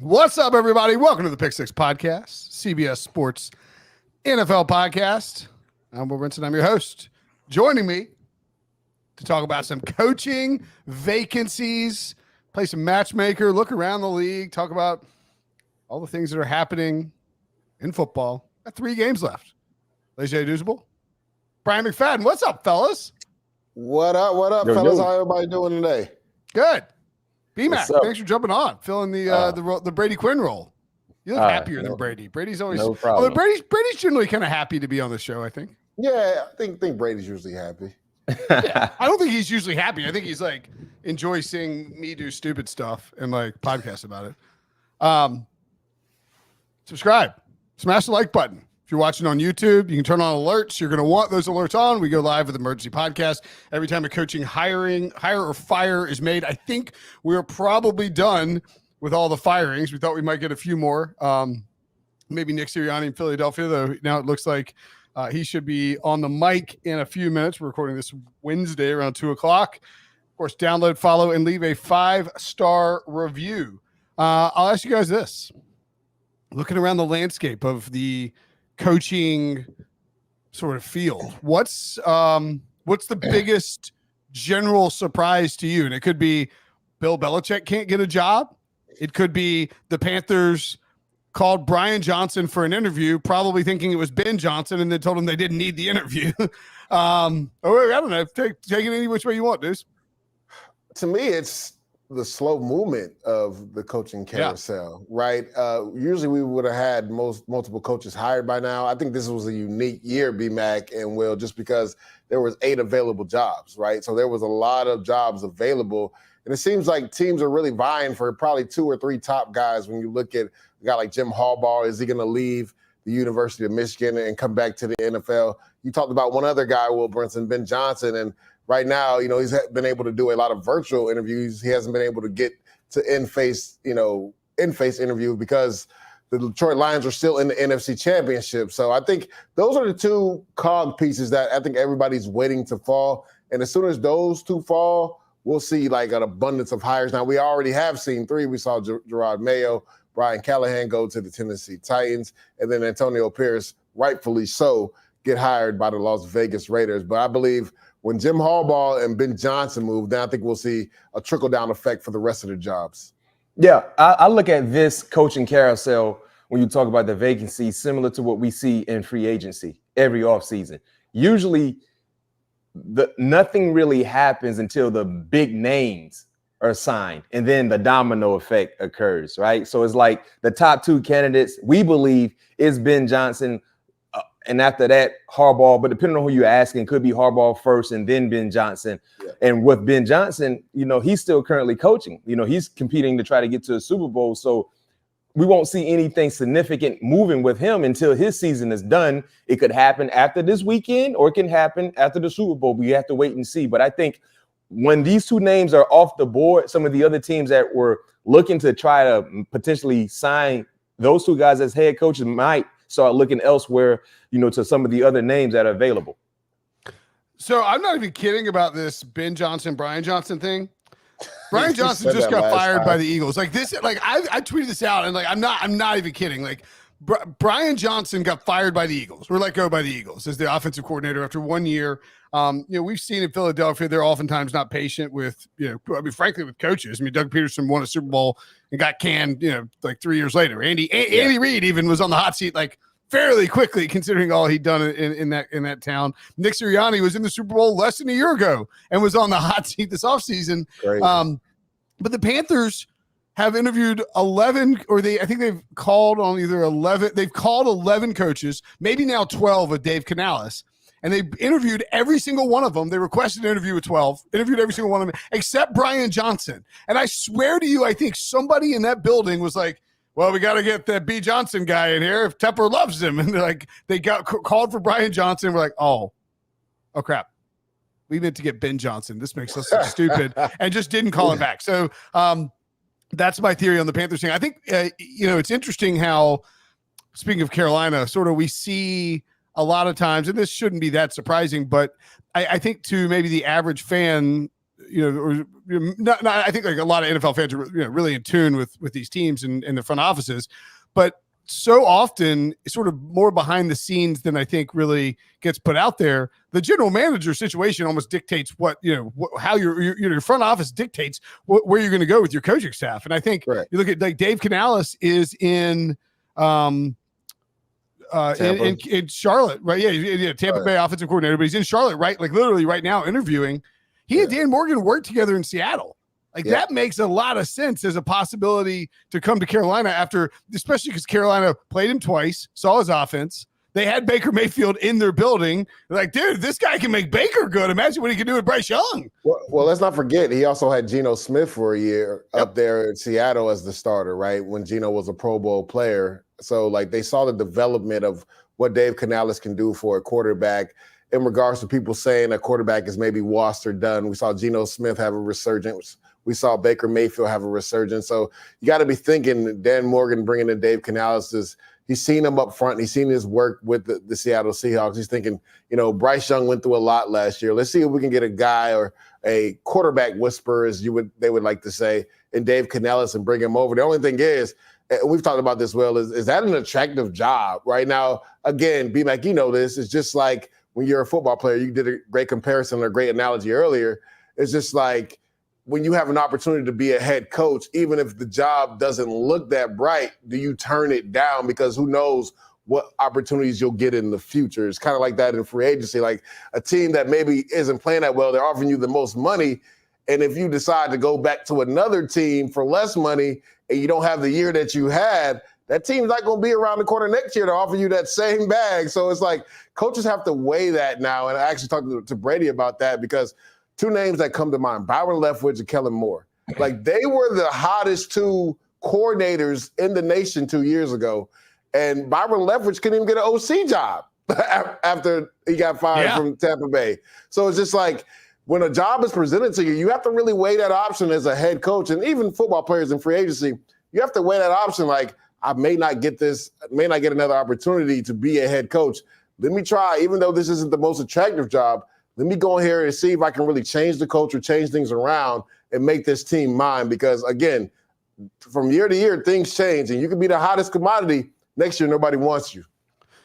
What's up, everybody? Welcome to the Pick Six Podcast, CBS Sports NFL Podcast. I'm Brinson. I'm your host. Joining me to talk about some coaching vacancies, play some matchmaker, look around the league, talk about all the things that are happening in football. Got 3 games left. Douzable, Bryant, McFadden. What's up, fellas? What up, fellas? How everybody doing today? Good. B-Mac, thanks for jumping on, filling the Brady Quinn role. You look happier than Brady. Brady's always no problem. Brady's generally kind of happy to be on the show, I think. Yeah, I think Brady's usually happy. Yeah, I don't think he's usually happy. I think he's like enjoys seeing me do stupid stuff and like podcasts about it. Subscribe, smash the like button. If you're watching on YouTube, you can turn on alerts. You're going to want those alerts on. We go live with emergency podcast every time a coaching hire or fire is made. I think we're probably done with all the firings. We thought we might get a few more. Maybe Nick Sirianni in Philadelphia, though. Now it looks like he should be on the mic in a few minutes. We're recording this Wednesday around 2 o'clock. Of course, download, follow, and leave a 5-star review. I'll ask you guys this. Looking around the landscape of the coaching sort of field, what's the biggest general surprise to you? And it could be Bill Belichick can't get a job. It could be the Panthers called Brian Johnson for an interview, probably thinking it was Ben Johnson, and then told him they didn't need the interview. Or I don't know. Take it any which way you want, dude. To me, it's the slow movement of the coaching carousel, right? Usually we would have had multiple coaches hired by now. I think this was a unique year, B-Mac and Will, just because there was 8 available jobs, right? So there was a lot of jobs available. And it seems like teams are really vying for probably 2 or 3 top guys. When you look at a guy like Jim Harbaugh, is he going to leave the University of Michigan and come back to the NFL? You talked about one other guy, Will Brinson, Ben Johnson, and right now, he's been able to do a lot of virtual interviews. He hasn't been able to get to in-face interview because the Detroit Lions are still in the NFC Championship. So I think those are the 2 cog pieces that I think everybody's waiting to fall. And as soon as those 2 fall, we'll see like an abundance of hires. Now, we already have seen 3. We saw Gerard Mayo, Brian Callahan go to the Tennessee Titans, and then Antonio Pierce, rightfully so, get hired by the Las Vegas Raiders. But I believe when Jim Harbaugh and Ben Johnson move, then I think we'll see a trickle-down effect for the rest of the jobs. Yeah, I look at this coaching carousel when you talk about the vacancies similar to what we see in free agency every offseason. Usually, nothing really happens until the big names are signed, and then the domino effect occurs, right? So it's like the top 2 candidates, we believe, is Ben Johnson, and after that, Harbaugh. But depending on who you're asking, could be Harbaugh first and then Ben Johnson. Yeah. And with Ben Johnson, he's still currently coaching. He's competing to try to get to a Super Bowl. So we won't see anything significant moving with him until his season is done. It could happen after this weekend, or it can happen after the Super Bowl. We have to wait and see. But I think when these 2 names are off the board, some of the other teams that were looking to try to potentially sign those 2 guys as head coaches might start looking elsewhere, to some of the other names that are available. So I'm not even kidding about this Ben Johnson, Brian Johnson thing. Brian Johnson just got fired by the Eagles. Like this, like I tweeted this out, and like I'm not even kidding. Like Brian Johnson got fired by the Eagles, or let go by the Eagles as the offensive coordinator after 1 year. We've seen in Philadelphia, they're oftentimes not patient with, frankly, with coaches. I mean, Doug Peterson won a Super Bowl and got canned, like 3 years later. Andy Reid even was on the hot seat like fairly quickly, considering all he'd done in that town. Nick Sirianni was in the Super Bowl less than a year ago and was on the hot seat this offseason. But the Panthers have interviewed 11, or I think they've called on either 11. They've called 11 coaches, maybe now 12 with Dave Canales. And they interviewed every single one of them. They requested an interview with 12, interviewed every single one of them, except Brian Johnson. And I swear to you, I think somebody in that building was like, well, we got to get that B. Johnson guy in here if Tepper loves him. And they got called for Brian Johnson. We're like, oh crap. We meant to get Ben Johnson. This makes us look stupid, and just didn't call him back. So that's my theory on the Panthers thing. I think, it's interesting how, speaking of Carolina, sort of we see a lot of times, and this shouldn't be that surprising, but I think to maybe the average fan, I think like a lot of NFL fans are really in tune with these teams and the front offices, but so often sort of more behind the scenes than I think really gets put out there. The general manager situation almost dictates what, how your front office dictates where you're going to go with your coaching staff. And I think you look at like Dave Canales is in Charlotte, right? Yeah, Tampa Bay offensive coordinator, but he's in Charlotte, right? Like literally right now interviewing. He and Dan Morgan worked together in Seattle. Like that makes a lot of sense as a possibility to come to Carolina after, especially because Carolina played him twice, saw his offense. They had Baker Mayfield in their building. They're like, dude, this guy can make Baker good. Imagine what he can do with Bryce Young. Well, let's not forget, he also had Geno Smith for a year up there in Seattle as the starter, right? When Geno was a Pro Bowl player. So like they saw the development of what Dave Canales can do for a quarterback. In regards to people saying a quarterback is maybe washed or done, we saw Geno Smith have a resurgence. We saw Baker Mayfield have a resurgence. So you got to be thinking Dan Morgan bringing in Dave Canales he's seen him up front. He's seen his work with the Seattle Seahawks. He's thinking, Bryce Young went through a lot last year. Let's see if we can get a guy or a quarterback whisperer, as they would like to say, in Dave Canales and bring him over. The only thing is, and we've talked about this, Will, is that an attractive job right now? Again, B-Mac, this. It's just like when you're a football player, you did a great comparison or a great analogy earlier. It's just like, when you have an opportunity to be a head coach, even if the job doesn't look that bright, do you turn it down? Because who knows what opportunities you'll get in the future. It's kind of like that in free agency. Like a team that maybe isn't playing that well, they're offering you the most money. And if you decide to go back to another team for less money and you don't have the year that you had, that team's not going to be around the corner next year to offer you that same bag. So it's like coaches have to weigh that now. And I actually talked to Brady about that because two names that come to mind, Byron Leftwich and Kellen Moore. Like they were the hottest two coordinators in the nation 2 years ago. And Byron Leftwich couldn't even get an OC job after he got fired from Tampa Bay. So it's just like when a job is presented to you, you have to really weigh that option as a head coach. And even football players in free agency, you have to weigh that option like, I may not get another opportunity to be a head coach. Let me try, even though this isn't the most attractive job, let me go in here and see if I can really change the culture, change things around, and make this team mine. Because, again, from year to year, things change. And you can be the hottest commodity. Next year, nobody wants you.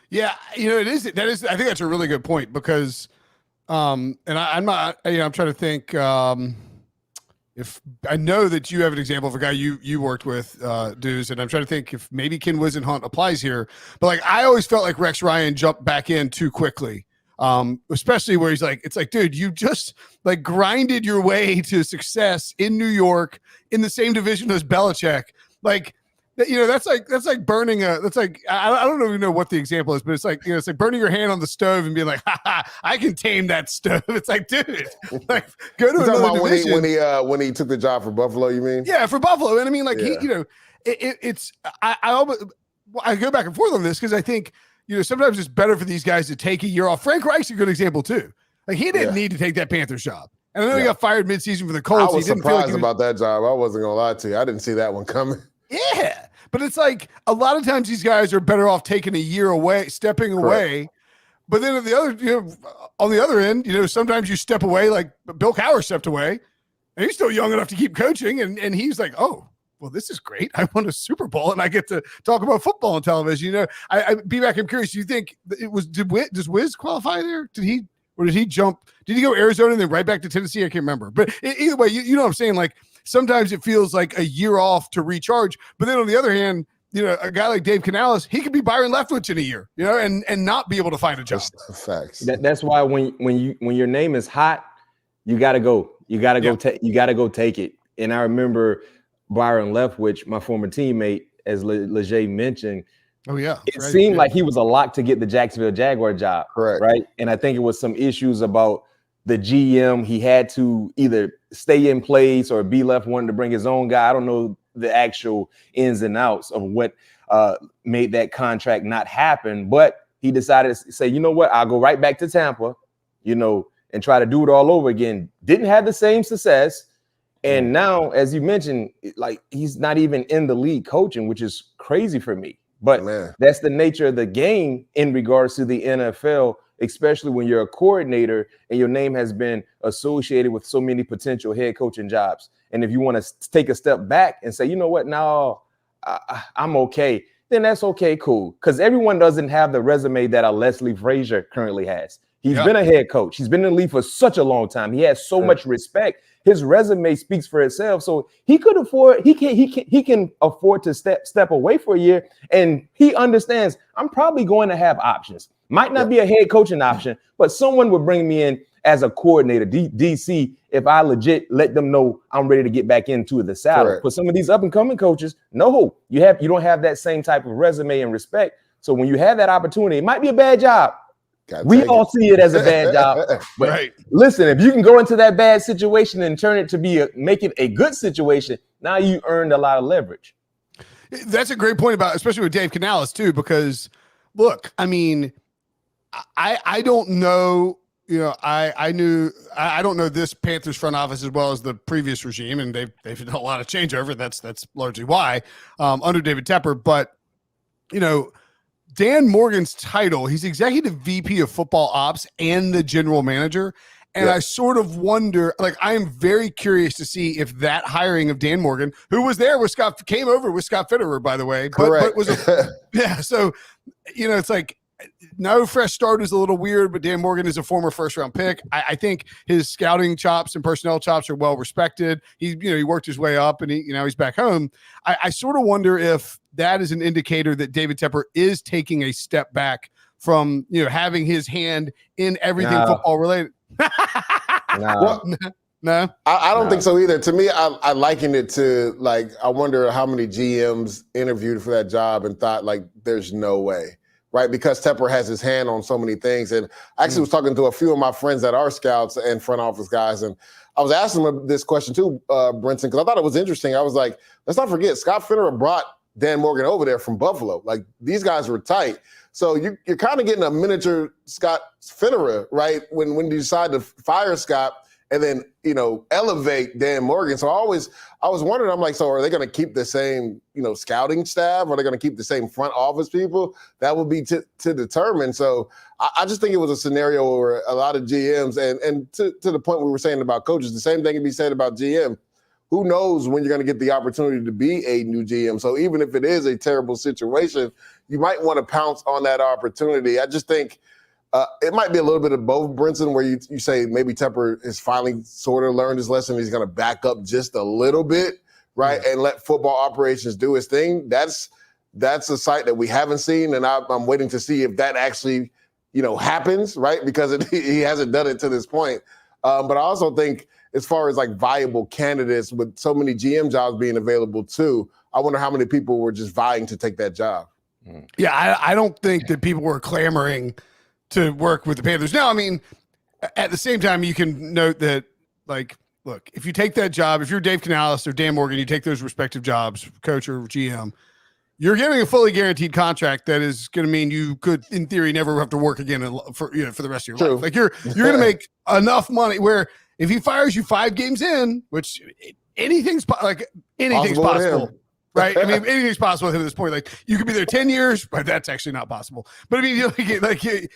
Yeah, it is. That is. I think that's a really good point because, and I'm not. I'm trying to think. If I know that you have an example of a guy you worked with, Deuce, and I'm trying to think if maybe Ken Wisenhunt applies here. But like I always felt like Rex Ryan jumped back in too quickly. Especially where he's like, it's like, dude, you just like grinded your way to success in New York in the same division as Belichick. Like, that's like burning that's like, I don't even know what the example is, but it's like, it's like burning your hand on the stove and being like, I can tame that stove. It's like, dude, like go to another division. When he took the job for Buffalo, you mean? Yeah, for Buffalo. And I mean, like, I go back and forth on this because I think, sometimes it's better for these guys to take a year off. Frank Reich's a good example too. Like he didn't need to take that Panthers job. And I know he got fired midseason for the Colts. I was surprised about that job. I wasn't going to lie to you. I didn't see that one coming. Yeah. But it's like a lot of times these guys are better off taking a year away, stepping away. But then on the other end, sometimes you step away like Bill Cowher stepped away and he's still young enough to keep coaching. And he's like, oh, well, this is great. I won a Super Bowl and I get to talk about football on television. I'm curious. Do you think does Wiz qualify there? Did he jump? Did he go Arizona and then right back to Tennessee? I can't remember. But either way, you know what I'm saying? Like sometimes it feels like a year off to recharge. But then on the other hand, a guy like Dave Canales, he could be Byron Leftwich in a year, and not be able to find a job. Facts. That's why when your name is hot, you got to go. You got to go. You got to go take it. And I remember Byron Leftwich, my former teammate, as Leger mentioned. Oh, yeah. It seemed like he was a lock to get the Jacksonville Jaguar job. Correct. Right. And I think it was some issues about the GM. He had to either stay in place or be left wanting to bring his own guy. I don't know the actual ins and outs of what made that contract not happen. But he decided to say, you know what, I'll go right back to Tampa, and try to do it all over again. Didn't have the same success. And now, as you mentioned, like he's not even in the league coaching, which is crazy for me. But that's the nature of the game in regards to the NFL especially when you're a coordinator and your name has been associated with so many potential head coaching jobs. And if you want to take a step back and say, you know what, no, I'm okay, then that's okay, cool. Because everyone doesn't have the resume that a Leslie Frazier currently has. He's been a head coach. He's been in the league for such a long time. He has so much respect. His resume speaks for itself. So he can afford to step away for a year. And he understands I'm probably going to have options. Might not be a head coaching option, but someone would bring me in as a coordinator, DC, if I legit let them know I'm ready to get back into the saddle. For some of these up and coming coaches, no, you don't have that same type of resume and respect. So when you have that opportunity, it might be a bad job. We all see it as a bad job. But listen, if you can go into that bad situation and turn it to make it a good situation, now you earned a lot of leverage. That's a great point about, especially with Dave Canales too, because look, I mean, I don't know, I don't know this Panthers front office as well as the previous regime, and they've done a lot of changeover. That's largely why under David Tepper, but Dan Morgan's title, he's executive VP of football ops and the general manager. And I sort of wonder, I am very curious to see if that hiring of Dan Morgan, who was there with came over with Scott Fitterer, by the way. Correct. But so, it's like, no fresh start is a little weird, but Dan Morgan is a former first-round pick. I think his scouting chops and personnel chops are well respected. He worked his way up, and he's back home. I sort of wonder if that is an indicator that David Tepper is taking a step back from having his hand in everything football related. No, I don't think so either. To me, I liken it to I wonder how many GMs interviewed for that job and thought there's no way. Right, because Tepper has his hand on so many things. And I actually was talking to a few of my friends that are scouts and front office guys, and I was asking them this question too, Brinson, because I thought it was interesting. I was like, let's not forget, Scott Fitterer brought Dan Morgan over there from Buffalo. These guys were tight. So you're kind of getting a miniature Scott Fitterer, right, when you decide to fire Scott and then, elevate Dan Morgan. So I was wondering, I'm like, so are they going to keep the same, scouting staff? Are they going to keep the same front office people? That would be to determine. So I just think it was a scenario where a lot of GMs, and to the point we were saying about coaches, the same thing can be said about GM. Who knows when you're going to get the opportunity to be a new GM? So even if it is a terrible situation, you might want to pounce on that opportunity. I just think it might be a little bit of both, Brinson, where you say maybe Tepper has finally sort of learned his lesson. He's going to back up just a little bit, right, and let football operations do his thing. That's a sight that we haven't seen, and I'm waiting to see if that actually, happens, right, because he hasn't done it to this point. But I also think as far as viable candidates with so many GM jobs being available too, I wonder how many people were just vying to take that job. Yeah, I don't think that people were clamoring to work with the Panthers. Now, I mean, at the same time, you can note that, look, if you take that job, if you're Dave Canales or Dan Morgan, you take those respective jobs, coach or GM, you're getting a fully guaranteed contract that is going to mean you could, in theory, never have to work again for the rest of your life. You're going to make enough money where if he fires you 5 games in, which anything's possible. Right. I mean, anything's possible at this point. You could be there 10 years, but that's actually not possible. But I mean,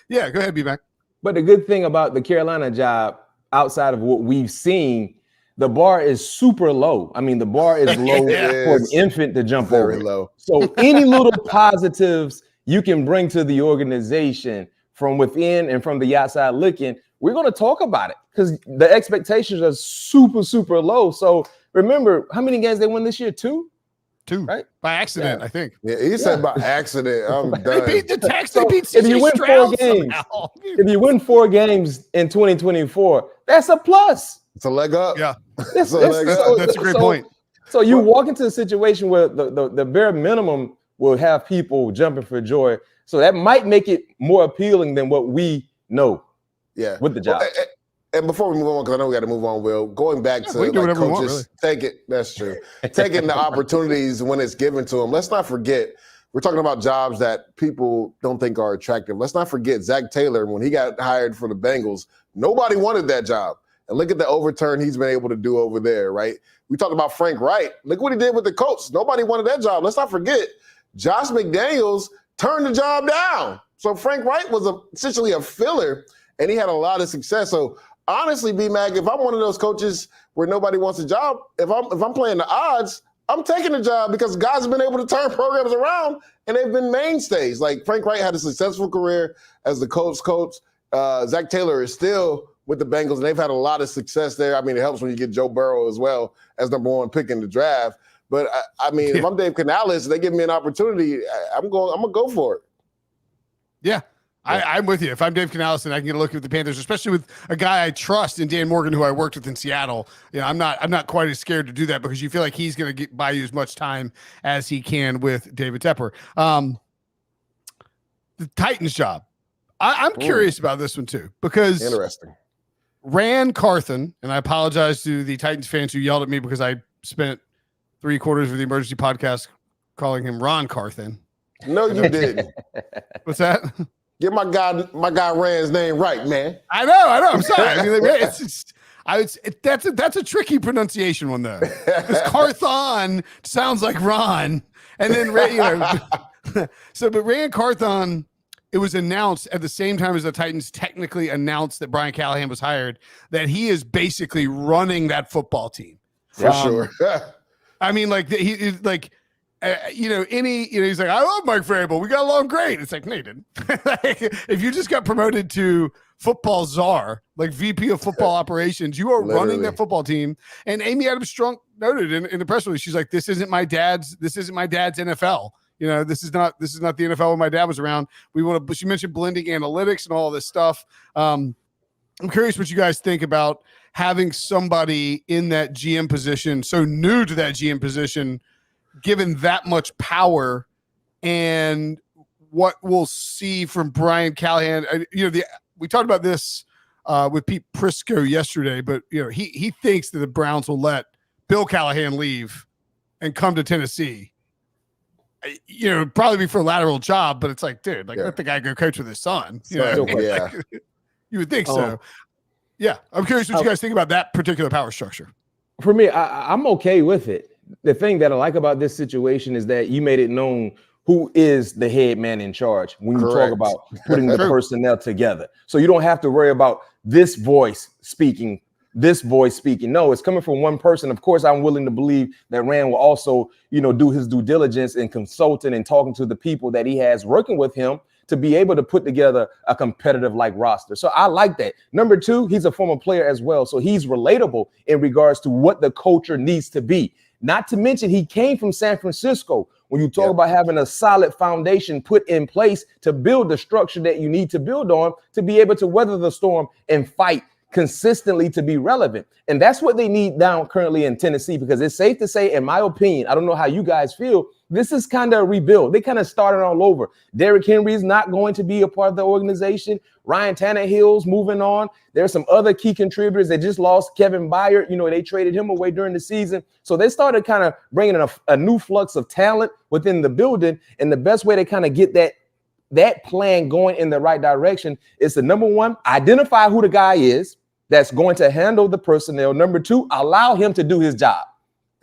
yeah, go ahead, B-Mac. But the good thing about the Carolina job, outside of what we've seen, the bar is super low. I mean, the bar is low for an infant to jump over. Very low. So any little positives you can bring to the organization from within and from the outside looking, we're going to talk about it because the expectations are super, super low. So remember, how many games they won this year? 2? Right? By accident, I think. Yeah, he said by accident. I'm done. They beat the Tex. They beat if you win 4 games, if you win 4 games in 2024, that's a plus. It's a leg up. Yeah, that's a great point. So you walk into a situation where the bare minimum will have people jumping for joy. So that might make it more appealing than what we know. Yeah, with the job. And before we move on, because I know we got to move on, Will, going back to coaches, that's true. Taking the opportunities when it's given to them. Let's not forget, we're talking about jobs that people don't think are attractive. Let's not forget Zach Taylor, when he got hired for the Bengals, nobody wanted that job. And look at the overturn he's been able to do over there, right? We talked about Frank Wright. Look what he did with the Colts. Nobody wanted that job. Let's not forget, Josh McDaniels turned the job down. So Frank Wright was essentially a filler, and he had a lot of success. So honestly, B-Mac, if I'm one of those coaches where nobody wants a job, if I'm playing the odds, I'm taking the job because guys have been able to turn programs around, and they've been mainstays. Like Frank Wright had a successful career as the coach. Zach Taylor is still with the Bengals, and they've had a lot of success there. I mean, it helps when you get Joe Burrow as well as number one pick in the draft. But I mean, if I'm Dave Canales, they give me an opportunity, I'm gonna go for it. Yeah. I'm with you. If I'm Dave Canales and I can get a look at the Panthers, especially with a guy I trust in Dan Morgan, who I worked with in Seattle, I'm not quite as scared to do that because you feel like he's going to buy you as much time as he can with David Tepper. The Titans job. I'm curious about this one too, because interesting. Ran Carthon, and I apologize to the Titans fans who yelled at me because I spent 3/4 of the emergency podcast calling him Ron Carthon. No, you didn't. What's that? Get my guy Rand's name right, man. I know. I'm sorry. I mean, that's a tricky pronunciation one though. Because Carthon sounds like Ron, and then but Ran Carthon. It was announced at the same time as the Titans technically announced that Brian Callahan was hired, that he is basically running that football team. For sure. I mean, like he's like, he's like, I love Mike Vrabel. We got along great. It's like, no, you didn't. If you just got promoted to football czar, like VP of football operations, you are running that football team. And Amy Adams-Strunk noted in the press release, she's like, this isn't my dad's NFL. This is not the NFL when my dad was around. She mentioned blending analytics and all this stuff. I'm curious what you guys think about having somebody in that GM position, so new to that GM position, given that much power, and what we'll see from Brian Callahan. We talked about this with Pete Prisco yesterday, but he thinks that the Browns will let Bill Callahan leave and come to Tennessee. Probably be for a lateral job, but it's like, dude, let the guy go coach with his son. You would think so. Yeah, I'm curious what you guys think about that particular power structure. For me, I'm okay with it. The thing that I like about this situation is that you made it known who is the head man in charge when you talk about putting the personnel together. So you don't have to worry about this voice speaking. No, it's coming from one person. Of course, I'm willing to believe that Rand will also, do his due diligence and consulting and talking to the people that he has working with him to be able to put together a competitive like roster. So I like that. Number two, he's a former player as well. So he's relatable in regards to what the culture needs to be. Not to mention he came from San Francisco. When you talk about having a solid foundation put in place to build the structure that you need to build on to be able to weather the storm and fight consistently to be relevant. And that's what they need down currently in Tennessee, because it's safe to say, in my opinion, I don't know how you guys feel, this is kind of a rebuild. They kind of started all over. Derrick Henry is not going to be a part of the organization. Ryan Tannehill's moving on. There's some other key contributors. They just lost Kevin Byard. They traded him away during the season. So they started kind of bringing in a new flux of talent within the building. And the best way to kind of get that plan going in the right direction is to, number one, identify who the guy is that's going to handle the personnel. Number two, allow him to do his job.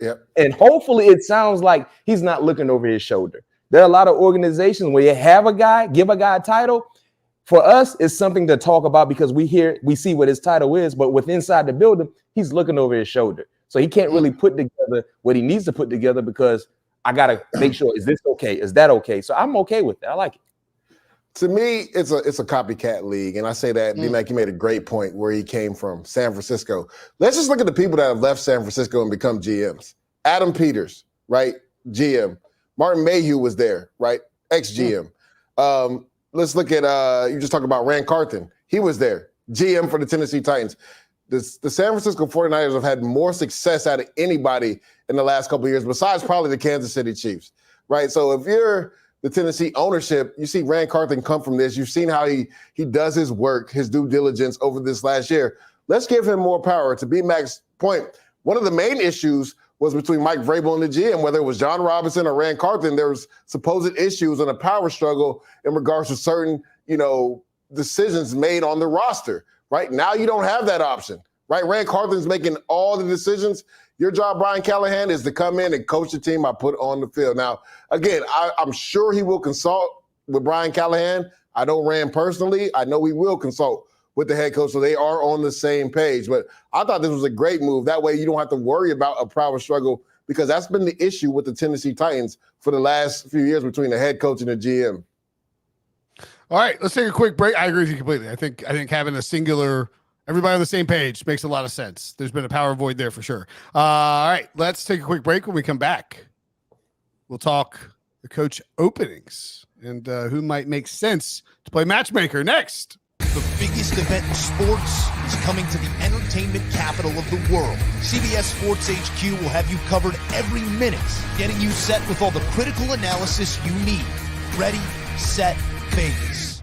Yep. And hopefully it sounds like he's not looking over his shoulder. There are a lot of organizations where you have a guy, give a guy a title. For us, it's something to talk about because we see what his title is, but with inside the building, he's looking over his shoulder. So he can't really put together what he needs to put together because I got to make sure, is this okay? Is that okay? So I'm okay with that. I like it. To me, it's a copycat league, and I say that B-Mac, you made a great point where he came from, San Francisco. Let's just look at the people that have left San Francisco and become GMs. Adam Peters, right, GM. Martin Mayhew was there, right, ex-GM. Let's look at you just talked about Ran Carthon. He was there, GM for the Tennessee Titans. The San Francisco 49ers have had more success out of anybody in the last couple of years, besides probably the Kansas City Chiefs, right? So if you're the Tennessee ownership, you see Ran Carthon come from this. You've seen how he does his work, his due diligence over this last year. Let's give him more power. To B-Mac's point, one of the main issues was between Mike Vrabel and the GM, whether it was John Robinson or Ran Carthon. There was supposed issues and a power struggle in regards to certain, decisions made on the roster. Right now, you don't have that option. Right, Ran Carthon's making all the decisions. Your job, Brian Callahan, is to come in and coach the team I put on the field. Now, again, I'm sure he will consult with Brian Callahan. I know Rand personally. I know he will consult with the head coach, so they are on the same page. But I thought this was a great move. That way you don't have to worry about a power struggle, because that's been the issue with the Tennessee Titans for the last few years between the head coach and the GM. All right, let's take a quick break. I agree with you completely. I think having a singular, everybody on the same page makes a lot of sense. There's been a power void there for sure. All right, let's take a quick break. When we come back, we'll talk the coach openings and who might make sense to play matchmaker next. The biggest event in sports is coming to the entertainment capital of the world. CBS Sports HQ will have you covered every minute, getting you set with all the critical analysis you need. Ready, set, Vegas.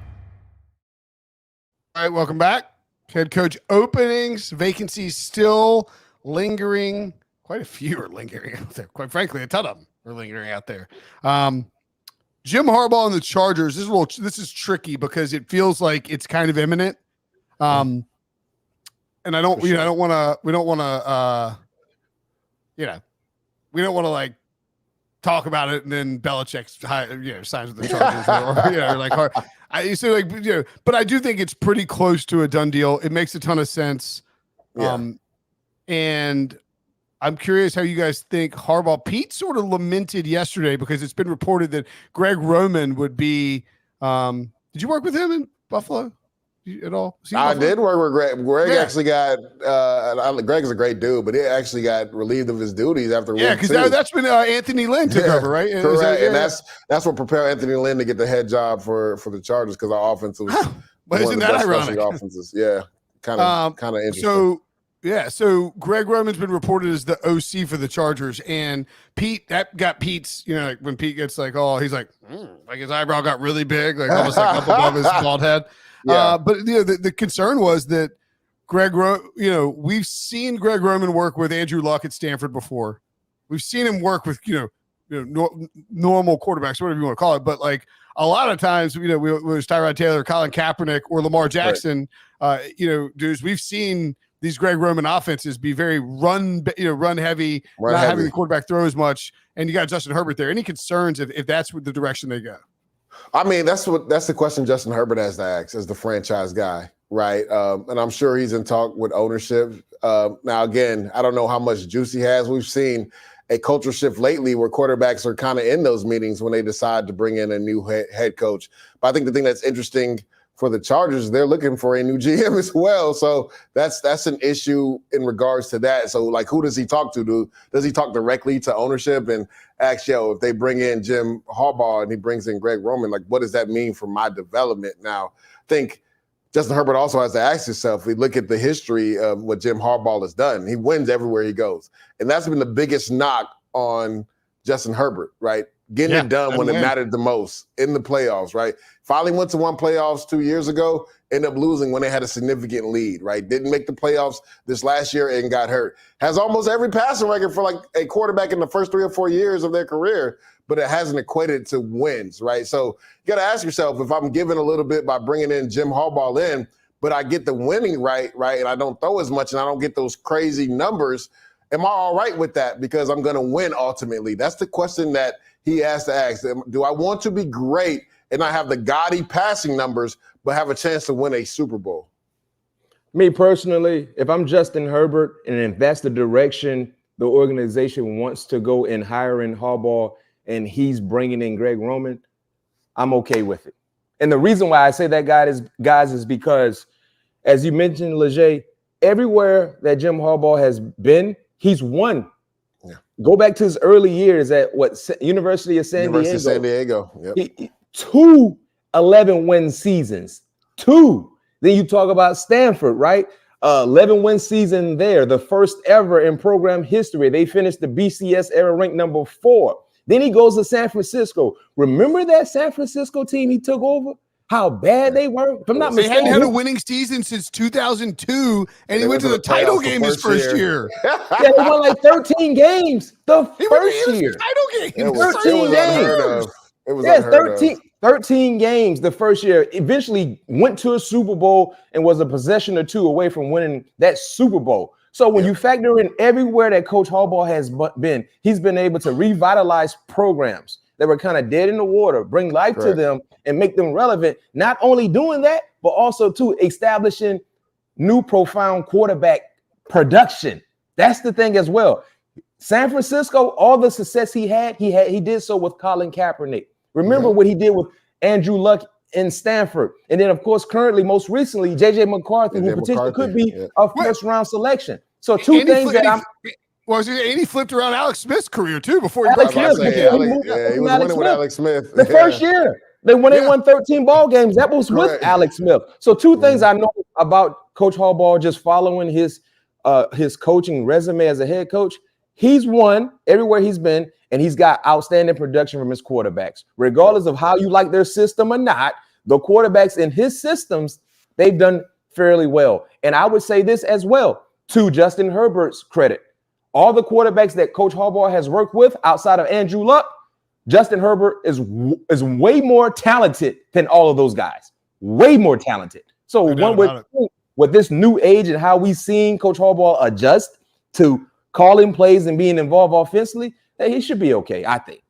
All right, welcome back. Head coach openings, vacancies still lingering. Quite a few are lingering out there. Quite frankly, a ton of them are lingering out there. Jim Harbaugh and the Chargers. This is tricky because it feels like it's kind of imminent. And I don't, we don't want to like talk about it and then Belichick, signs with the Chargers but I do think it's pretty close to a done deal. It makes a ton of sense. And I'm curious how you guys think Harbaugh. Pete sort of lamented yesterday because it's been reported that Greg Roman would be. Did you work with him in Buffalo at all? I did work with Greg. Greg actually got. Greg is a great dude, but he actually got relieved of his duties after. Because that's when Anthony Lynn took over, right? Correct, and that's what propelled Anthony Lynn to get the head job for the Chargers, because our offense was. But isn't that ironic? Offenses, kind of interesting. So Greg Roman's been reported as the OC for the Chargers, and Pete, that got Pete's, like when Pete gets like, he's like, like his eyebrow got really big, like almost like up above his bald head. But the concern was that we've seen Greg Roman work with Andrew Luck at Stanford before. We've seen him work with, normal quarterbacks, whatever you want to call it. But like a lot of times, it was Tyrod Taylor, Colin Kaepernick, or Lamar Jackson, dudes, we've seen these Greg Roman offenses be very run heavy, having the quarterback throw as much, and you got Justin Herbert there. Any concerns if that's the direction they go? I mean, that's the question Justin Herbert has to ask as the franchise guy, right? And I'm sure he's in talk with ownership. Now, again, I don't know how much juice he has. We've seen a culture shift lately where quarterbacks are kind of in those meetings when they decide to bring in a new head coach. But I think the thing that's interesting for the Chargers, they're looking for a new GM as well. So that's an issue in regards to that. So, like, who does he talk to? Does he talk directly to ownership and ask, if they bring in Jim Harbaugh and he brings in Greg Roman, like, what does that mean for my development? Now, I think Justin Herbert also has to ask himself, we look at the history of what Jim Harbaugh has done. He wins everywhere he goes. And that's been the biggest knock on Justin Herbert, right? Getting it done when it mattered the most in the playoffs, right? Finally went to one playoffs 2 years ago, ended up losing when they had a significant lead, right? Didn't make the playoffs this last year and got hurt. Has almost every passing record for like a quarterback in the first 3 or 4 years of their career, but it hasn't equated to wins, right? So you got to ask yourself, if I'm giving a little bit by bringing in Jim Harbaugh in, but I get the winning right, and I don't throw as much and I don't get those crazy numbers, am I all right with that because I'm going to win ultimately? That's the question that he has to ask. Do I want to be great and not have the gaudy passing numbers, but have a chance to win a Super Bowl? Me personally, if I'm Justin Herbert and if that's the direction the organization wants to go in hiring Harbaugh and he's bringing in Greg Roman, I'm okay with it. And the reason why I say that, guys, is because, as you mentioned, Leger, everywhere that Jim Harbaugh has been, he's won. Go back to his early years at University of San Diego. Yep. 2 11-win seasons. 2. Then you talk about Stanford, right? 11-win season there, the first ever in program history. They finished the BCS era ranked number 4. Then he goes to San Francisco. Remember that San Francisco team he took over? How bad they were? If I'm not mistaken, they hadn't had a winning season since 2002, and he went to the title game his first year. They won like 13 games the first year. Title game. 13 games. It was 13 games the first year. Eventually went to a Super Bowl and was a possession or two away from winning that Super Bowl. So when you factor in everywhere that Coach Harbaugh has been, he's been able to revitalize programs. that were kind of dead in the water, bring life to them and make them relevant. Not only doing that, but also to establishing new profound quarterback production. That's the thing as well. San Francisco, all the success he did so with Colin Kaepernick. Remember what he did with Andrew Luck in Stanford. And then, of course, currently, most recently, J.J. McCarthy, who potentially could be a first-round selection. So and he flipped around Alex Smith's career, too, before he was winning with Alex Smith. The first year. They won 13 ball games. That was with Alex Smith. So two things I know about Coach Harbaugh, just following his coaching resume as a head coach. He's won everywhere he's been, and he's got outstanding production from his quarterbacks. Regardless of how you like their system or not, the quarterbacks in his systems, they've done fairly well. And I would say this as well, to Justin Herbert's credit. All the quarterbacks that Coach Harbaugh has worked with outside of Andrew Luck, Justin Herbert is way more talented than all of those guys. Way more talented. So one would think with this new age and how we've seen Coach Harbaugh adjust to calling plays and being involved offensively, that he should be okay, I think.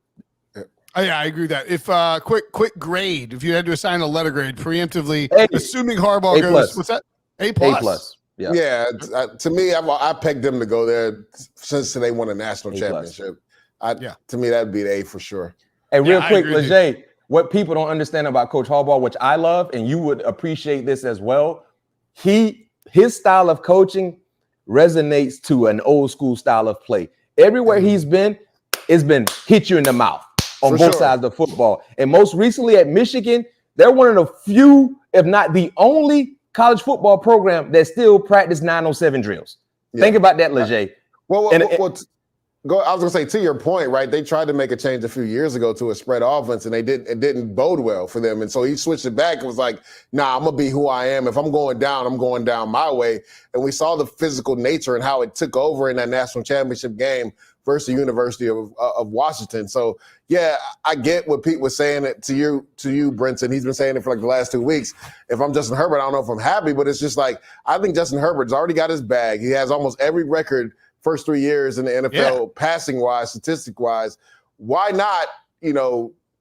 Yeah, I agree with that. If quick grade, if you had to assign a letter grade preemptively, assuming Harbaugh goes, what's that? A+. Yeah. To me, I pegged them to go there since they won a national championship. To me, that'd be the A for sure. And real quick, Leger, what people don't understand about Coach Harbaugh, which I love, and you would appreciate this as well, his style of coaching resonates to an old school style of play. Everywhere he's been, it's been hit you in the mouth on both sides of football. And most recently at Michigan, they're one of the few, if not the only college football program that still practice 907 drills. Think about that, Leger. I was gonna say, to your point, right? They tried to make a change a few years ago to a spread offense, and it didn't bode well for them. And so he switched it back and was like, "Nah, I'm gonna be who I am. If I'm going down my way." And we saw the physical nature and how it took over in that national championship game versus the University of Washington. So yeah, I get what Pete was saying to you, Brinson. He's been saying it for like the last 2 weeks. If I'm Justin Herbert, I don't know if I'm happy, but it's just like I think Justin Herbert's already got his bag. He has almost every record first 3 years in the NFL, passing-wise, statistic-wise. Why not,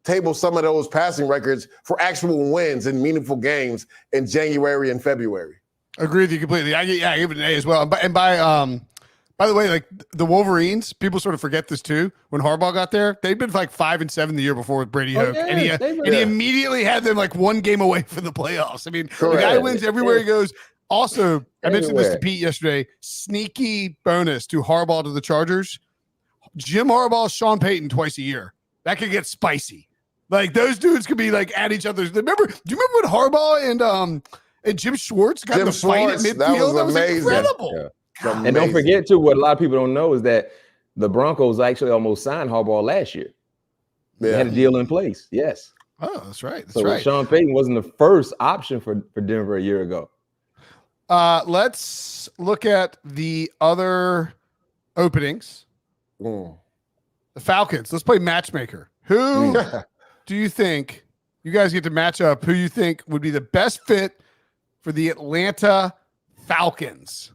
table some of those passing records for actual wins in meaningful games in January and February? Agree with you completely. I give it an A as well. And by the way, like the Wolverines, people sort of forget this too. When Harbaugh got there, they'd been like 5-7 the year before with Brady Hoke, and he immediately had them like one game away from the playoffs. I mean, the guy wins everywhere he goes. Also, I mentioned this to Pete yesterday, sneaky bonus to Harbaugh to the Chargers. Jim Harbaugh, Sean Payton twice a year. That could get spicy. Like those dudes could be like at each other's. Do you remember when Harbaugh and Jim Schwartz got fight at midfield? That was incredible. Yeah. And don't forget too, what a lot of people don't know is that the Broncos actually almost signed Harbaugh last year. They had a deal in place. Yes. Oh, that's right. Sean Payton wasn't the first option for Denver a year ago. Let's look at the other openings. The Falcons. Let's play matchmaker. Who do you think, you guys get to match up, who you think would be the best fit for the Atlanta Falcons?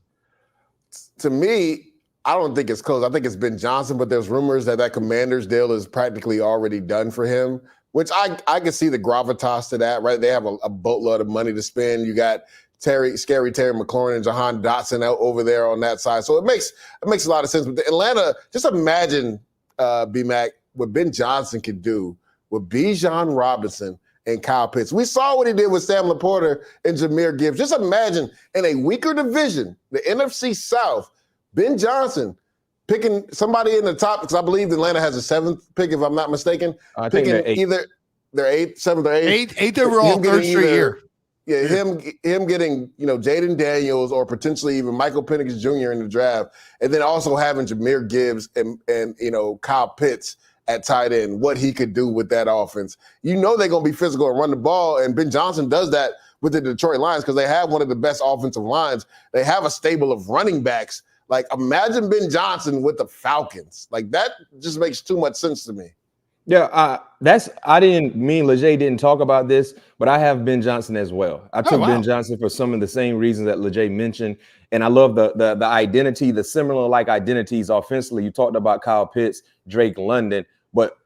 To me, I don't think it's close. I think it's Ben Johnson, but there's rumors that Commander's deal is practically already done for him, which I can see the gravitas to that, right? They have a boatload of money to spend. You got Terry McLaurin and Jahan Dotson out over there on that side. So it makes a lot of sense. But Atlanta, just imagine, B-Mac, what Ben Johnson could do with Bijan Robinson and Kyle Pitts. We saw what he did with Sam Laporta and Jahmyr Gibbs. Just imagine in a weaker division, the NFC South, Ben Johnson picking somebody in the top, because I believe Atlanta has a 7th pick, if I'm not mistaken. I think they're 8th. Either they're 8th, 7th, or 8th. 8th overall, third straight year. Yeah, him getting, Jaden Daniels or potentially even Michael Penix Jr. in the draft, and then also having Jahmyr Gibbs and Kyle Pitts at tight end, what he could do with that offense. They're going to be physical and run the ball, and Ben Johnson does that with the Detroit Lions because they have one of the best offensive lines. They have a stable of running backs. Like, imagine Ben Johnson with the Falcons. Like, that just makes too much sense to me. Yeah, I didn't mean Leger didn't talk about this, but I have Ben Johnson as well. I took Ben Johnson for some of the same reasons that Leger mentioned, and I love the identity, the similar like identities offensively. You talked about Kyle Pitts, Drake London, but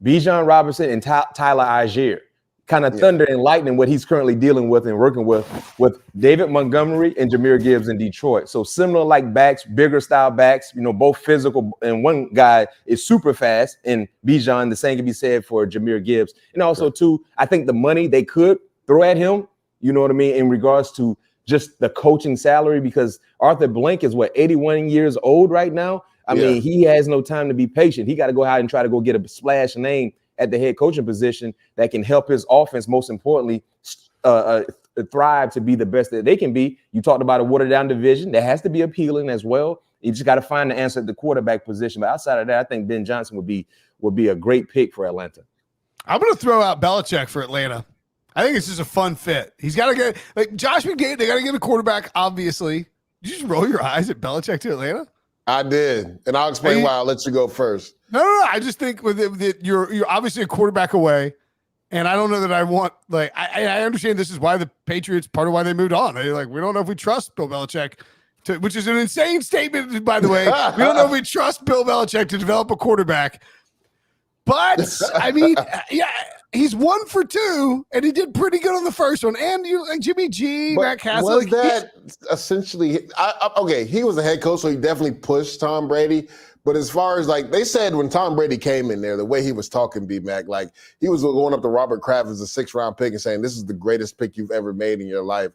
Bijan Robinson and Tyler Algier. Kind of thunder and lightning what he's currently dealing with and working with David Montgomery and Jahmyr Gibbs in Detroit. So similar like backs, bigger style backs, both physical, and one guy is super fast, and Bijan, the same can be said for Jahmyr Gibbs. And also too, I think the money they could throw at him, you know what I mean, in regards to just the coaching salary, because Arthur Blank is 81 years old right now. I mean, he has no time to be patient. He got to go out and try to go get a splash name at the head coaching position that can help his offense, most importantly, thrive to be the best that they can be. You talked about a watered down division that has to be appealing as well. You just got to find the answer at the quarterback position. But outside of that, I think Ben Johnson would be a great pick for Atlanta. I'm going to throw out Belichick for Atlanta. I think it's just a fun fit. He's got to get like Josh McDaniels. They got to get a quarterback, obviously. Did you just roll your eyes at Belichick to Atlanta? I did, and I'll explain why. I'll let you go first. No. I just think with it, you're obviously a quarterback away, and I don't know that I want I understand this is why the Patriots, part of why they moved on. They're like, we don't know if we trust Bill Belichick, which is an insane statement, by the way. We don't know if we trust Bill Belichick to develop a quarterback. But I mean, he's 1 for 2, and he did pretty good on the first one. And you like Jimmy G, Matt Castle. Was that essentially? Okay, he was the head coach, so he definitely pushed Tom Brady. But as far as they said when Tom Brady came in there, the way he was talking, B-Mac, he was going up to Robert Kraft as a 6th-round pick and saying, "This is the greatest pick you've ever made in your life.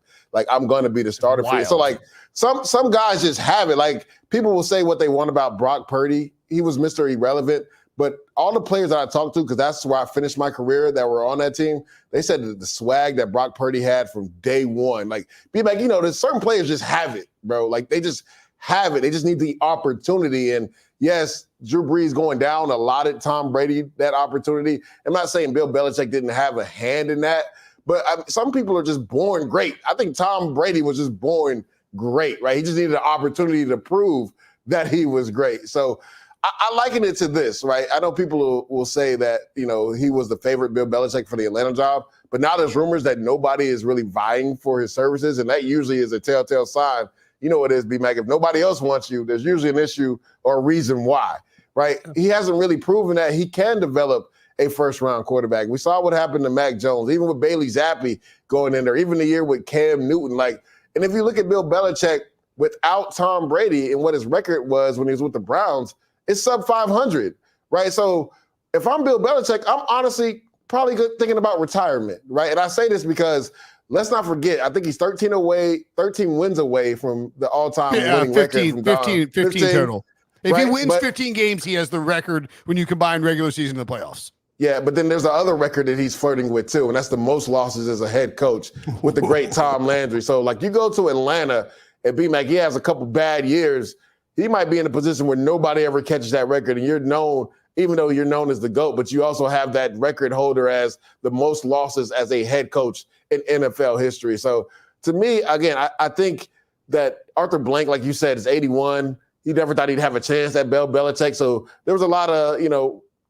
I'm going to be the starter for you." So some guys just have it. People will say what they want about Brock Purdy. He was Mr. Irrelevant. But all the players that I talked to, because that's where I finished my career that were on that team, they said that the swag that Brock Purdy had from day one. B-Mac, there's certain players just have it, bro. They just have it. They just need the opportunity. And yes, Drew Brees going down allotted Tom Brady that opportunity. I'm not saying Bill Belichick didn't have a hand in that, but some people are just born great. I think Tom Brady was just born great, right? He just needed an opportunity to prove that he was great. So I liken it to this, right? I know people will say that, he was the favorite Bill Belichick for the Atlanta job, but now there's rumors that nobody is really vying for his services, and that usually is a telltale sign. You know what it is, B-Mac. If nobody else wants you, there's usually an issue or a reason why, right? He hasn't really proven that he can develop a first-round quarterback. We saw what happened to Mac Jones, even with Bailey Zappi going in there, even the year with Cam Newton. And if you look at Bill Belichick without Tom Brady and what his record was when he was with the Browns, it's sub 500, right? So if I'm Bill Belichick, I'm honestly probably thinking about retirement, right? And I say this because let's not forget, I think he's 13 wins away from the all-time winning record. 15 total. If right? he wins 15 games, he has the record when you combine regular season and the playoffs. Yeah, but then there's the other record that he's flirting with too, and that's the most losses as a head coach with the great Tom Landry. So you go to Atlanta and B-Mac, he has a couple bad years. He might be in a position where nobody ever catches that record, and you're known, even though you're known as the GOAT, but you also have that record holder as the most losses as a head coach in NFL history. So to me, again, I think that Arthur Blank, like you said, is 81. He never thought he'd have a chance at Bill Belichick. So there was a lot of,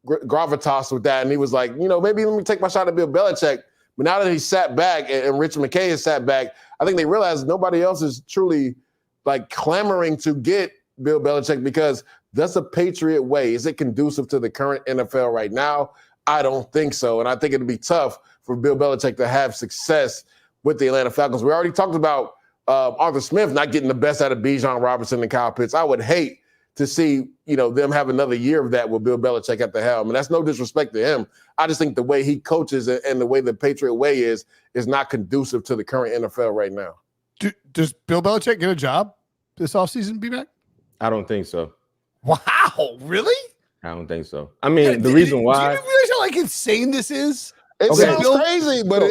gravitas with that. And he was like, maybe let me take my shot at Bill Belichick. But now that he sat back and Rich McKay has sat back, I think they realized nobody else is truly clamoring to get Bill Belichick, because that's a Patriot way. Is it conducive to the current NFL right now? I don't think so. And I think it'd be tough for Bill Belichick to have success with the Atlanta Falcons. We already talked about Arthur Smith not getting the best out of Bijan Robinson and Kyle Pitts. I would hate to see, them have another year of that with Bill Belichick at the helm. And that's no disrespect to him. I just think the way he coaches and the way the Patriot way is not conducive to the current NFL right now. Does Bill Belichick get a job this offseason, B-Mac? I don't think so. Wow, really? I don't think so. I mean, the reason why. Do you realize how insane this is? It sounds crazy, but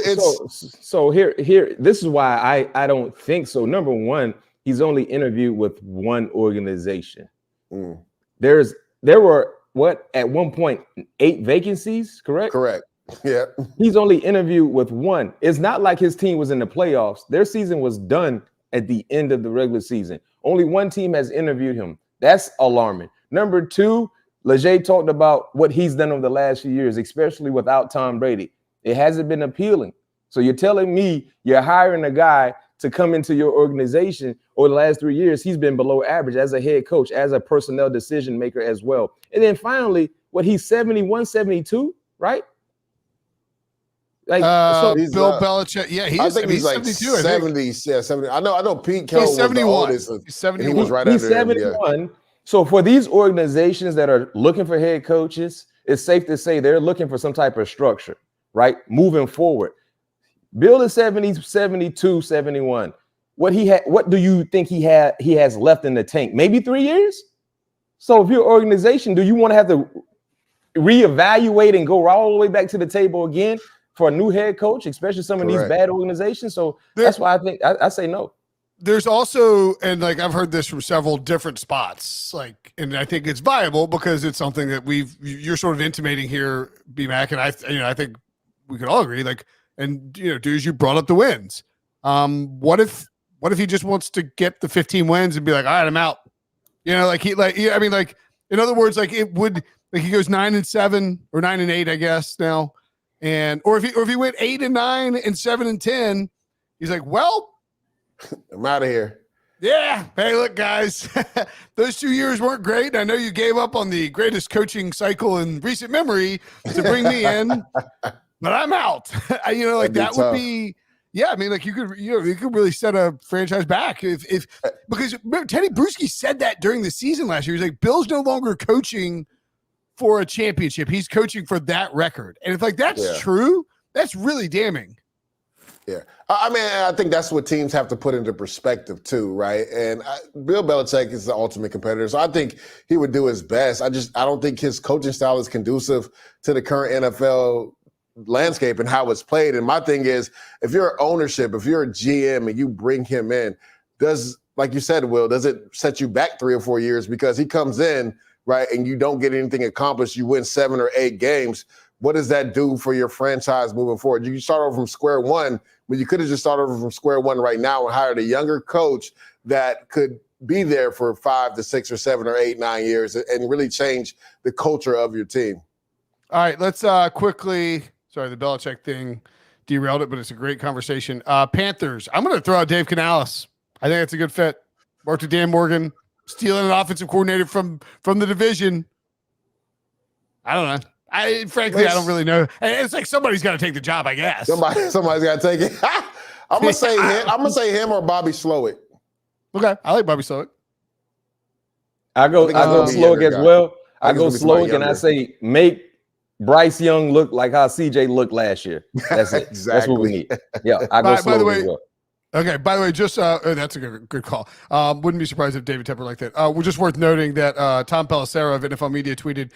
so here. This is why I don't think so. Number one, he's only interviewed with one organization. There were at one point 8 vacancies, correct? Correct. Yeah. He's only interviewed with one. It's not like his team was in the playoffs. Their season was done at the end of the regular season. Only one team has interviewed him. That's alarming. Number 2, Leger talked about what he's done over the last few years, especially without Tom Brady. It hasn't been appealing. So you're telling me you're hiring a guy to come into your organization over the last 3 years. He's been below average as a head coach, as a personnel decision maker as well. And then finally, he's 71, 72, right? Like so, Bill Belichick, yeah, I think he's like 72, 70. Yeah, 70. I know. Pete Carroll was the oldest. He's 71. He was right he's under 71. him. Yeah. So for these organizations that are looking for head coaches, it's safe to say they're looking for some type of structure, right? Moving forward. Bill is 70, 72, 71. What do you think he has left in the tank? Maybe 3 years? So if your organization, do you want to have to reevaluate and go all the way back to the table again for a new head coach, especially some of these bad organizations? So that's why I think I say no. There's also, and like I've heard this from several different spots, like, and I think it's viable because it's something that you're sort of intimating here, BMAC, and I think we could all agree, like, and Dudes, you brought up the wins. What if he just wants to get the 15 wins and be like, all right, I'm out. In other words, like it would, like he goes 9-7 or 9-8, I guess now, or if he went 8-9 and 7-10, he's like, well, I'm out of here. Yeah. Hey, look, guys, those 2 years weren't great. I know you gave up on the greatest coaching cycle in recent memory to bring me in, but I'm out. That would be. Yeah, I mean, like you could really set a franchise back because Teddy Bruschi said that during the season last year. He's like, Bill's no longer coaching for a championship; he's coaching for that record. And if that's true, that's really damning. Yeah, I mean, I think that's what teams have to put into perspective too, right? And Bill Belichick is the ultimate competitor, so I think he would do his best. I don't think his coaching style is conducive to the current NFL landscape and how it's played. And my thing is, if you're ownership, if you're a GM and you bring him in, like you said, Will, does it set you back 3 or 4 years because he comes in, right, and you don't get anything accomplished, you win 7 or 8 games, what does that do for your franchise moving forward? You can start over from square one, but you could have just started over from square one right now and hired a younger coach that could be there for 5 to 6 or 7 or 8, 9 years and really change the culture of your team. All right, let's quickly – sorry, the Belichick thing derailed it, but it's a great conversation. Panthers, I'm going to throw out Dave Canales. I think that's a good fit. Worked with Dan Morgan, stealing an offensive coordinator from the division. I don't know. I don't really know. It's like somebody's got to take the job, I guess. Somebody's got to take it. I'm gonna say him. I'm gonna say him or Bobby Slowick. Okay, I like Bobby Slowick. I go Slowick as well. I go Slowick and I say make Bryce Young look like how CJ looked last year. That's it. Exactly. That's what we need. Yeah, I go Slowick as well. Okay, by the way, just that's a good call. Wouldn't be surprised if David Tepper like that. We're just worth noting that Tom Pelissero of NFL Media tweeted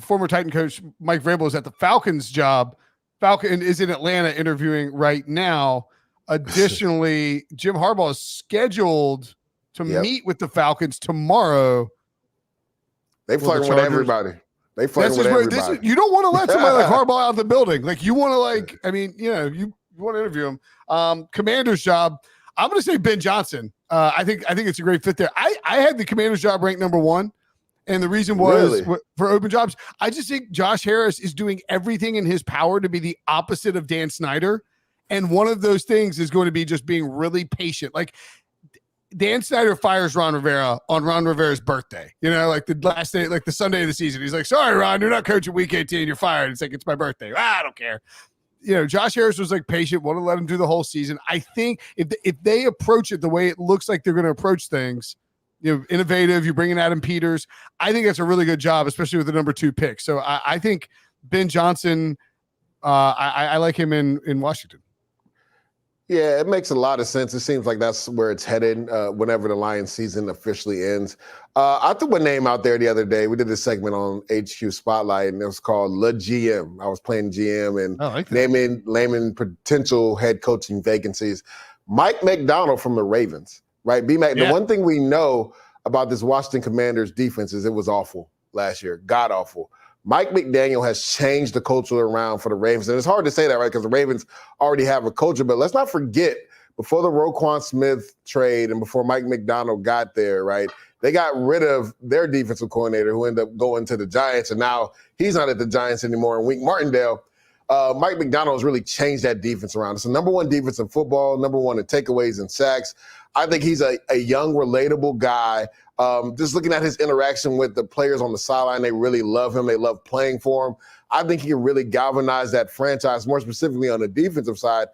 former Titan coach Mike Vrabel is at the Falcons job. Falcon is in Atlanta interviewing right now. Additionally, Jim Harbaugh is scheduled to meet with the Falcons tomorrow. They flirting with everybody. You don't want to let somebody like Harbaugh out of the building. Like you want to you want to interview him. Commander's job. I'm going to say Ben Johnson. I think it's a great fit there. I had the Commander's job ranked number 1. And the reason was for open jobs, I just think Josh Harris is doing everything in his power to be the opposite of Dan Snyder. And one of those things is going to be just being really patient. Like Dan Snyder fires Ron Rivera on Ron Rivera's birthday, like the last day, like the Sunday of the season. He's like, sorry, Ron, you're not coaching week 18. You're fired. It's like, it's my birthday. I don't care. Josh Harris was like patient, want to let him do the whole season. I think if they approach it the way it looks like they're going to approach things, innovative, you bring in Adam Peters, I think that's a really good job, especially with the number 2 pick. So I think Ben Johnson, I like him in Washington. Yeah, it makes a lot of sense. It seems like that's where it's headed whenever the Lions season officially ends. I threw a name out there the other day. We did this segment on HQ Spotlight, and it was called Le GM. I was playing GM and naming potential head coaching vacancies. Mike McDonald from the Ravens, right? B-Mac, the one thing we know about this Washington Commanders defense is it was awful last year, god-awful. Mike McDaniel has changed the culture around for the Ravens. And it's hard to say that, right, because the Ravens already have a culture. But let's not forget, before the Roquan Smith trade and before Mike McDonald got there, right, they got rid of their defensive coordinator who ended up going to the Giants. And now he's not at the Giants anymore. And Wink Martindale, Mike McDonald has really changed that defense around. It's the number one defense in football, number one in takeaways and sacks. I think he's a young, relatable guy. Just looking at his interaction with the players on the sideline, they really love him. They love playing for him. I think he can really galvanize that franchise, more specifically on the defensive side.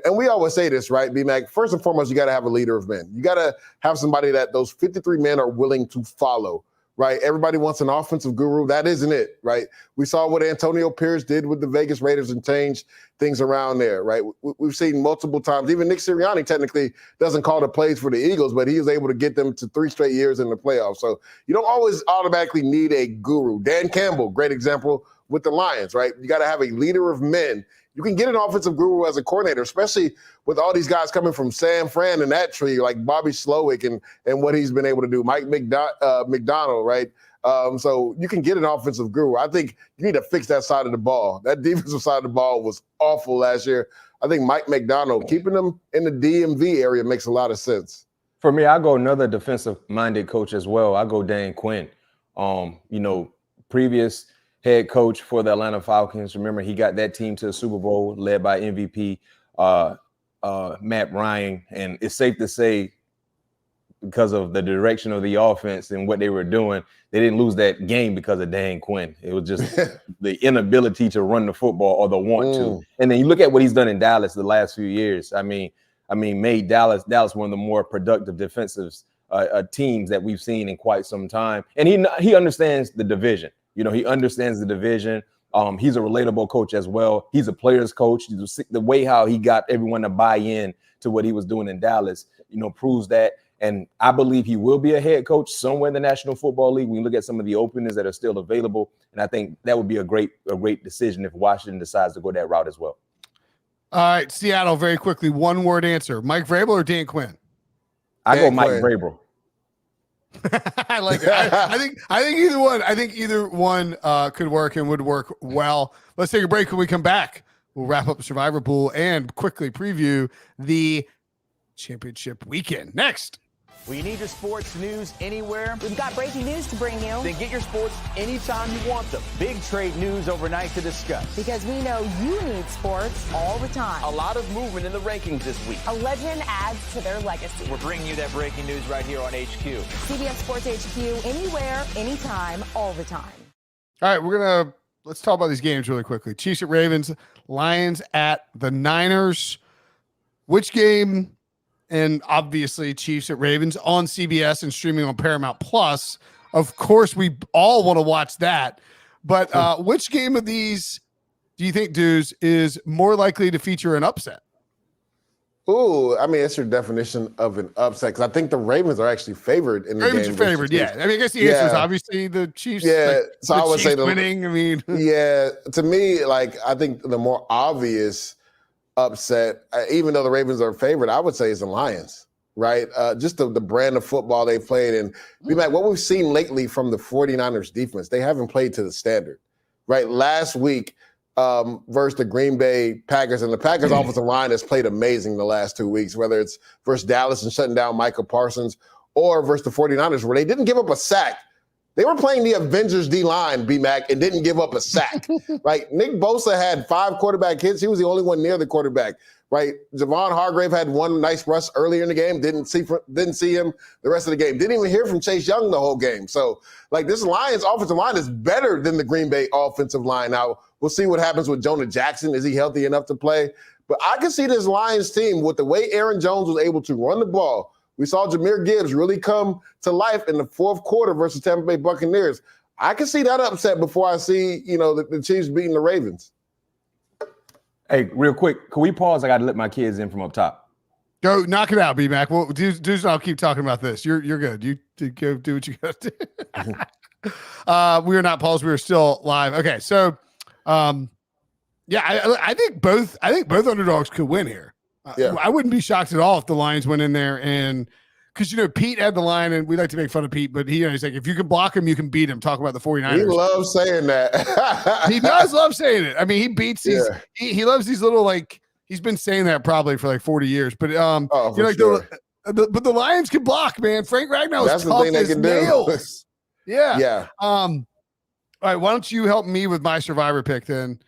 And we always say this, right, B-Mac? First and foremost, you got to have a leader of men. You got to have somebody that those 53 men are willing to follow, right? Everybody wants an offensive guru. That isn't it, right? We saw what Antonio Pierce did with the Vegas Raiders and changed things around there, right? We've seen multiple times. Even Nick Sirianni technically doesn't call the plays for the Eagles, but he was able to get them to 3 straight years in the playoffs. So you don't always automatically need a guru. Dan Campbell, great example with the Lions, right? You got to have a leader of men. You can get an offensive guru as a coordinator, especially with all these guys coming from San Fran and that tree, like Bobby Slowick and what he's been able to do, Mike McDonald, right? So you can get an offensive guru. I think you need to fix that side of the ball. That defensive side of the ball was awful last year. I think Mike McDonald, keeping them in the DMV area makes a lot of sense. For me, I go another defensive-minded coach as well. I go Dan Quinn. Previous head coach for the Atlanta Falcons. Remember, he got that team to the Super Bowl, led by MVP Matt Ryan. And it's safe to say, because of the direction of the offense and what they were doing, they didn't lose that game because of Dan Quinn. It was just the inability to run the football or the want to. And then you look at what he's done in Dallas the last few years. I mean, made Dallas one of the more productive defensive teams that we've seen in quite some time. And he understands the division. He understands the division. He's a relatable coach as well. He's a player's coach. The way how he got everyone to buy in to what he was doing in Dallas, proves that. And I believe he will be a head coach somewhere in the National Football League. When you look at some of the openings that are still available, and I think that would be a great decision if Washington decides to go that route as well. All right, Seattle, very quickly, one-word answer: Mike Vrabel or Dan Quinn? I go Mike Vrabel. I like it. I think either one. I think either one could work and would work well. Let's take a break. When we come back, we'll wrap up the Survivor Pool and quickly preview the championship weekend. Next. Well, you need your sports news anywhere? We've got breaking news to bring you. Then get your sports anytime you want them. Big trade news overnight to discuss. Because we know you need sports all the time. A lot of movement in the rankings this week. A legend adds to their legacy. We're bringing you that breaking news right here on HQ. CBS Sports HQ, anywhere, anytime, all the time. All right, let's talk about these games really quickly. Chiefs at Ravens, Lions at the Niners. Which game? And obviously Chiefs at Ravens on CBS and streaming on Paramount Plus. Of course, we all want to watch that. But which game of these do you think, Deuce, is more likely to feature an upset? Ooh, I mean, that's your definition of an upset, because I think the Ravens are actually favored in the game. Ravens are favored, yeah. I mean, I guess the answer is obviously the Chiefs. Yeah, so I would Chiefs say winning. I mean, yeah, to me, I think the more obvious upset, even though the Ravens are favored, I would say is the Lions, right? Just the brand of football they played. And what we've seen lately from the 49ers defense, they haven't played to the standard, right? Last week versus the Green Bay Packers, and the Packers offensive line has played amazing the last 2 weeks, whether it's versus Dallas and shutting down Micah Parsons or versus the 49ers, where they didn't give up a sack. They were playing the Avengers D-line, B-Mac, and didn't give up a sack, right? Nick Bosa had 5 quarterback hits. He was the only one near the quarterback, right? Javon Hargrave had one nice rush earlier in the game. Didn't see him the rest of the game. Didn't even hear from Chase Young the whole game. So, this Lions offensive line is better than the Green Bay offensive line. Now, we'll see what happens with Jonah Jackson. Is he healthy enough to play? But I can see this Lions team, with the way Aaron Jones was able to run the ball. We saw Jahmyr Gibbs really come to life in the fourth quarter versus Tampa Bay Buccaneers. I can see that upset before I see, the Chiefs beating the Ravens. Hey, real quick, can we pause? I got to let my kids in from up top. Go knock it out, B-Mac. Well, Deuce and I'll keep talking about this. You're good. You go do what you got to do. We are not paused. We are still live. Okay, so I think both underdogs could win here. I wouldn't be shocked at all if the Lions went in there, and because Pete had the line, and we like to make fun of Pete, but he's like, if you can block him, you can beat him. Talk about the 49ers. He loves saying that. He does love saying it. I mean, he beats these. He loves these little, he's been saying that probably for 40 years. But but the Lions can block, man. Frank Ragnow is tough as nails. Yeah. All right, why don't you help me with my Survivor pick then?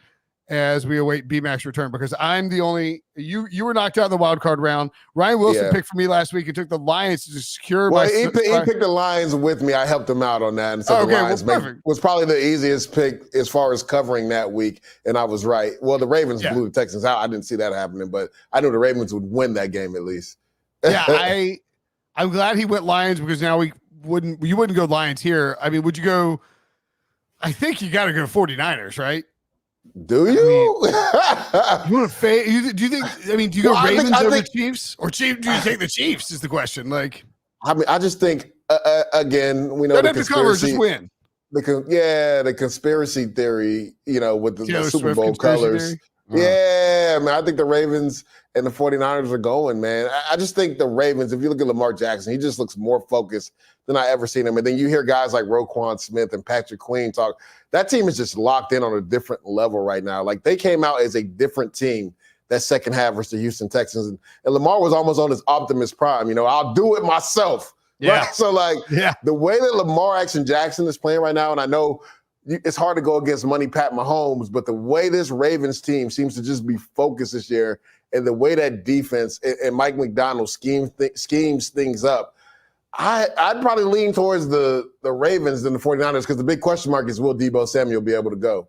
as we await BMAC's return, because I'm the only you were knocked out in the wild card round. Ryan Wilson picked for me last week and took the Lions to secure he picked the Lions with me. I helped him out on that, and so the Lions was probably the easiest pick as far as covering that week, and I was right. Well, the Ravens blew the Texans out. I didn't see that happening, but I knew the Ravens would win that game at least. Yeah, I'm glad he went Lions, because now you wouldn't go Lions here. I mean, would you go? I think you got to go 49ers, right? Do you? You want to do you think? I mean, do you go Ravens over the Chiefs, or do you take the Chiefs? Is the question. Like, I mean, I just think again, we know the conspiracy. Just win. The conspiracy theory, with the Super Bowl colors. Yeah, man, I think the Ravens and the 49ers are going, man. I just think the Ravens, if you look at Lamar Jackson, he just looks more focused than I ever seen him. And then you hear guys like Roquan Smith and Patrick Queen talk. That team is just locked in on a different level right now. Like, they came out as a different team that second half versus the Houston Texans. And Lamar was almost on his Optimus Prime. I'll do it myself. Yeah. Right? So, the way that Lamar Jackson is playing right now, and I know it's hard to go against Money Pat Mahomes, but the way this Ravens team seems to just be focused this year, and the way that defense and Mike McDonald schemes things up, I'd probably lean towards the Ravens than the 49ers, because the big question mark is, will Deebo Samuel be able to go?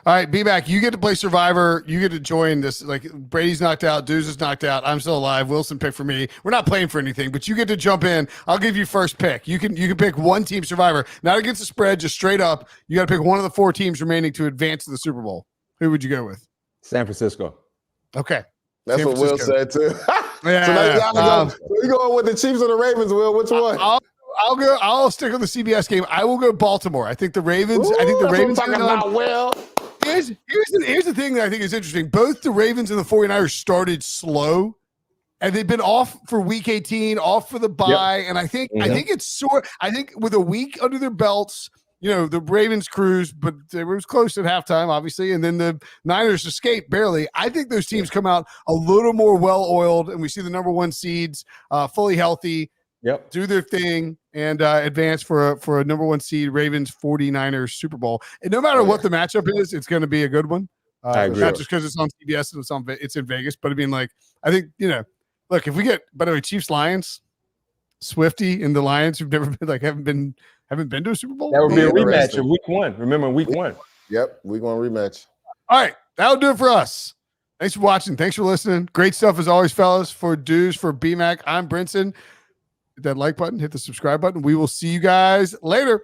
All right, B-Mac, you get to play Survivor. You get to join this. Like, Brady's knocked out. Deuce is knocked out. I'm still alive. Wilson picked for me. We're not playing for anything, but you get to jump in. I'll give you first pick. You can pick one team Survivor, not against the spread, just straight up. You got to pick one of the 4 teams remaining to advance to the Super Bowl. Who would you go with? San Francisco. Okay. That's what Will said, too. Yeah. So you going with the Chiefs or the Ravens, Will? Which one? I'll stick with the CBS game. I will go Baltimore. I think the Ravens. Ooh, I think the Ravens. Talking about Will. Here's the thing that I think is interesting. Both the Ravens and the 49ers started slow, and they've been off for week 18, off for the bye. Yep. And I think with a week under their belts, the Ravens cruised, but it was close at halftime, obviously, and then the Niners escaped barely. I think those teams come out a little more well-oiled, and we see the number 1 seeds fully healthy. Yep. Do their thing and advance for a number 1 seed, Ravens 49ers Super Bowl. And no matter what the matchup is, it's going to be a good one. I agree. Not just because it's on CBS and it's in Vegas, but I mean, I think, look, if we get, by the way, Chiefs Lions, Swifty and the Lions who've never been, haven't been to a Super Bowl. That would be a rematch of week 1. Remember week 1. Yep. Week 1 rematch. All right. That'll do it for us. Thanks for watching. Thanks for listening. Great stuff as always, fellas. For Dues, for BMAC, I'm Brinson. Hit that like button, hit the subscribe button. We will see you guys later.